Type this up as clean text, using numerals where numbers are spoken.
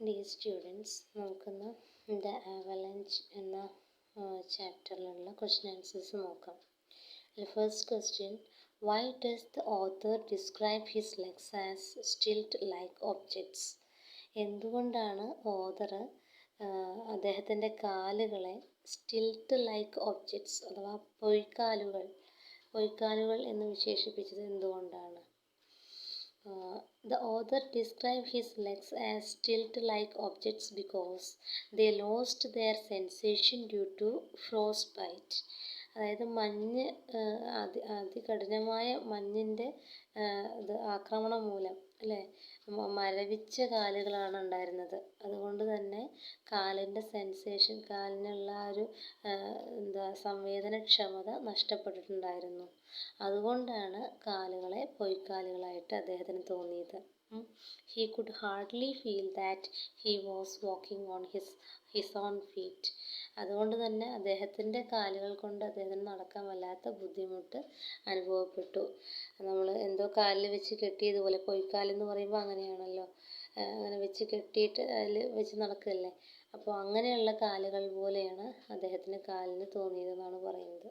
Dear students, നമുക്കിന്ന് the ആവലഞ്ച് എന്ന ചാപ്റ്ററിലുള്ള question answers നോക്കാം. First question, why does the author describe his legs as stilt like objects? എന്തുകൊണ്ടാണ് author അദ്ദേഹത്തിൻ്റെ കാലുകളെ stilt like objects അഥവാ പൊയ്ക്കാലുകൾ എന്ന് വിശേഷിപ്പിച്ചത് എന്തുകൊണ്ടാണ്? The author described his legs as stilt-like objects because they lost their sensation due to frostbite. അതായത് അതികഠിനമായ മഞ്ഞിൻ്റെ ആക്രമണം മൂലം അല്ലേ, മരവിച്ച കാലുകളാണ് ഉണ്ടായിരുന്നത്. അതുകൊണ്ട് തന്നെ കാലിൻ്റെ സെൻസേഷൻ, കാലിനുള്ള ഒരു സംവേദനക്ഷമത നഷ്ടപ്പെട്ടിട്ടുണ്ടായിരുന്നു. അതുകൊണ്ടാണ് കാലുകളെ പൊയ്ക്കാലുകളായിട്ട് അദ്ദേഹത്തിന് തോന്നിയത്. He could hardly feel that he was walking on his own feet. അതുകൊണ്ട് തന്നെ അദ്ദേഹത്തിൻ്റെ കാലുകൾ കൊണ്ട് അദ്ദേഹത്തിന് നടക്കാൻ വല്ലാത്ത ബുദ്ധിമുട്ട് അനുഭവപ്പെട്ടു. നമ്മൾ എന്തോ കാലിൽ വെച്ച് കെട്ടിയതുപോലെ, പൊയ്ക്കാലെന്ന് പറയുമ്പോൾ അങ്ങനെയാണല്ലോ, അങ്ങനെ വെച്ച് കെട്ടിയിട്ട് അതിൽ വെച്ച് നടക്കുകയല്ലേ. അപ്പോൾ അങ്ങനെയുള്ള കാലുകൾ പോലെയാണ് അദ്ദേഹത്തിൻ്റെ കാലിന് തോന്നിയതെന്നാണ് പറയുന്നത്.